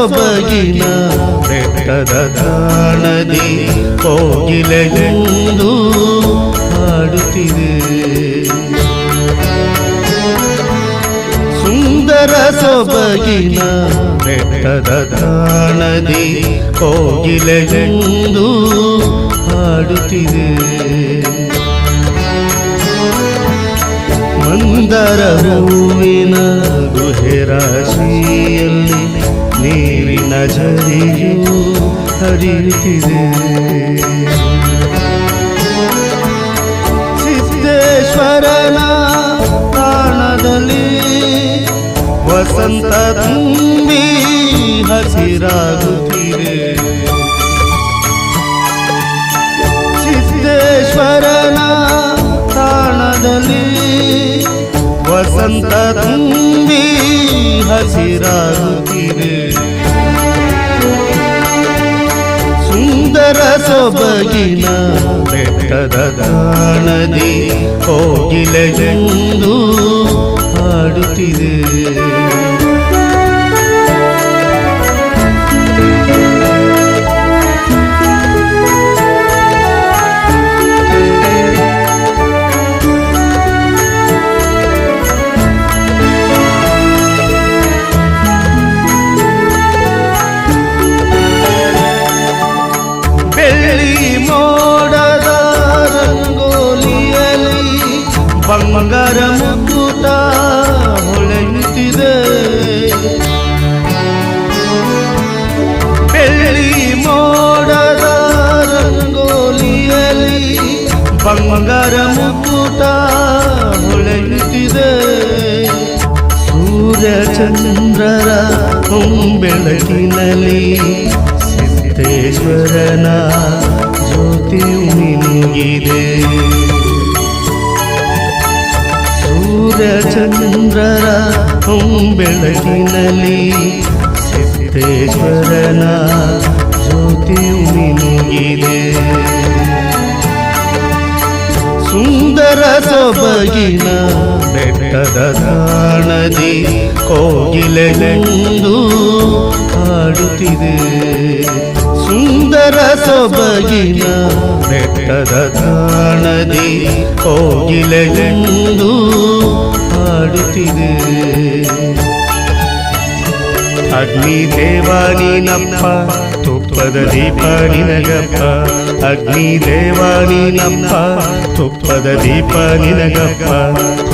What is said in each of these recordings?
ಸೊಬಗಿನ ಬೆಟ್ಟದ ತಾಣದಿ ಕೋಗಿಲೆಯೊಂದು ಹಾಡುತ್ತಿದೆ. ಸುಂದರ ಸೊಬಗಿನ ಬೆಟ್ಟದ ತಾಣದಿ ಕೋಗಿಲೆಯೊಂದು ಹಾಡುತ್ತಿದೆ. ಮಂದರ ಹೂವಿನ ಗುಹೆ ರಾಶಿಯಲ್ಲಿ ನೀರಿನ ಝರಿಯು ಹರಿಯುತ್ತಿದೆ. ಸಿದ್ದೇಶ್ವರನ ತಾಣದಲ್ಲಿ ವಸಂತ ತುಂಬಿ ಹಸಿರಾಗುತ್ತಿದೆ. ಸಿದ್ದೇಶ್ವರನ ತಾಣದಲ್ಲಿ ವಸಂತ ತುಂಬಿ ಹಸಿರಾಗುತ್ತಿದೆ. ಸುಂದರ ಸೊಬಗಿನ ಬೆಟ್ಟದ ತಾಣದಿ ಕೋಗಿಲೆಯೊಂದು ಹಾಡುತ್ತಿದೆ. ಬಂಗಾರ ಮುಕ್ಕುಟ ಹೊಳೆಯುತ್ತಿದೆ. ಬೆಳ್ಳಿ ಮೋಡದ ರಂಗೋಲಿಯಲ್ಲಿ ಬಂಗಾರ ಮುಕ್ಕುಟ ಹೊಳೆಯುತ್ತಿದೆ. ಸೂರ್ಯ ಚಂದ್ರರ ಬೆಳಕಿನಲ್ಲಿ ಸಿದ್ದೇಶ್ವರನ ಜ್ಯೋತಿ ಮಿನುಗಿದೆ. ಸೂರ್ಯ ಚಂದ್ರರ ಬೆಳಕಿನಲ್ಲಿ ಸಿದ್ದೇಶ್ವರನ ಜ್ಯೋತಿ ಮಿನುಗಿದೆ. ಸುಂದರ ಸೊಬಗಿನ ಬೆಟ್ಟದ ತಾಣದಿ ಕೋಗಿಲೆಯೊಂದು ಹಾಡುತ್ತಿದೆ. ಸುಂದರ ಸೊಬಗಿನ ಬೆಟ್ಟದ ತಾಣದಿ ಕೋಗಿಲೆಯೊಂದು ಹಾಡುತ್ತಿದೆ. ಅಗ್ನಿ ದೇವಾನಿನಪ್ಪ ತುಪ್ಪದ ದೀಪ ನಿನಗಪ್ಪ. ಅಗ್ನಿ ದೇವಾನಿನಪ್ಪ ತುಪ್ಪದ ದೀಪ ನಿನಗಪ್ಪ.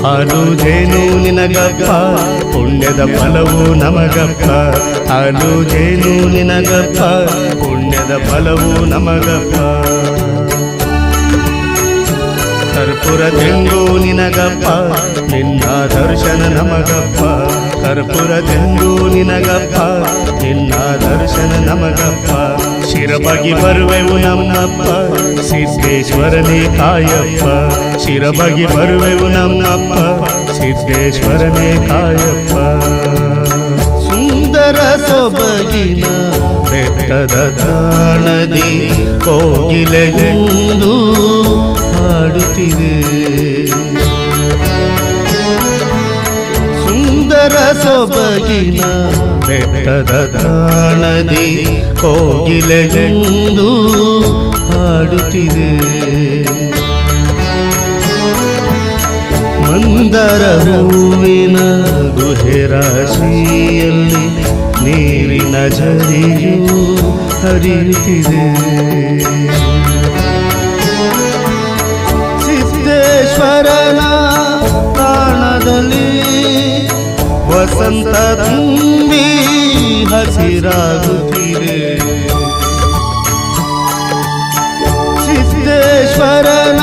ಹಾಲು ಜೇನು ನಿನಗಪ್ಪ ಪುಣ್ಯದ ಫಲವು ನಮಗಪ್ಪ. ಹಾಲು ಜೇನು ನಿನಗಪ್ಪ ಪುಣ್ಯದ ಫಲವು ನಮಗಪ್ಪ. ಕರ್ಪೂರ ತೆಂಗು ನಿನಗಪ್ಪ ನಿನ್ನ ದರ್ಶನ ನಮಗಪ್ಪ. ಕರ್ಪೂರ ತೆಂಗು ನಿನಗಪ್ಪ ನಿನ್ನ ದರ್ಶನ ನಮಗಪ್ಪ. ಶಿರಬಗಿ ಬರುವೆವು ನಮ್ಮಪ್ಪ ಸಿದ್ದೇಶ್ವರನೇ ಕಾಯಪ್ಪ. ಶಿರಬಗಿ ಬರುವೆವು ನಮ್ಮಪ್ಪ ಸಿದ್ದೇಶ್ವರನೇ ಕಾಯಪ್ಪ. ಸುಂದರ ಸೊಬಗಿನ ಬೆಟ್ಟದ ತಾಣದಿ ಕೋಗಿಲೆಯೊಂದು ಹಾಡುತ್ತಿದೆ. ಸುಂದರ ಸೊಬಗಿನ ಬೆಟ್ಟದ ತಾಣದಿ ಕೋಗಿಲೆಯೊಂದು ಹಾಡುತ್ತಿದೆ. ಮಂದರ ಹೂವಿನ ಗುಹೆ ರಾಶಿಯಲ್ಲಿ ನೀರಿನ ಝರಿಯು ಹರಿಯುತ್ತಿದೆ. ಸಿದ್ದೇಶ್ವರನ ತಾಣದಲ್ಲಿ ವಸಂತ ತುಂಬಿ ಹಸಿರಾಗುತ್ತಿದೆ. ಸಿದ್ದೇಶ್ವರನ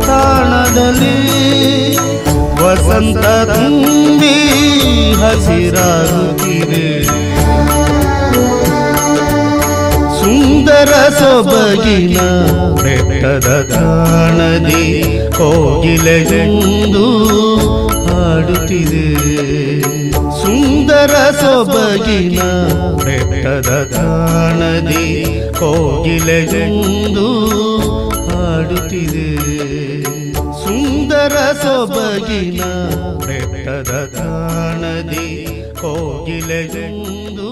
ತಾಣದಲ್ಲಿ ವಸಂತ ತುಂಬಿ ಹಸಿರಾಗುತ್ತಿದೆ. ಸುಂದರ ಸೊಬಗಿನ ಬೆಟ್ಟದ ತಾಣದಿ ಕೋಗಿಲೆಯೊಂದು ಹಾಡುತ್ತಿದೆ. ಸುಂದರ ಸೊಬಗಿನ ಬೆಟ್ಟದ ತಾಣದಿ ಕೋಗಿಲೆಯೊಂದು ಹಾಡುತ್ತಿದೆ. ಸುಂದರ ಸೊಬಗಿನ ಬೆಟ್ಟದ ತಾಣದಿ ಕೋಗಿಲೆಯೊಂದು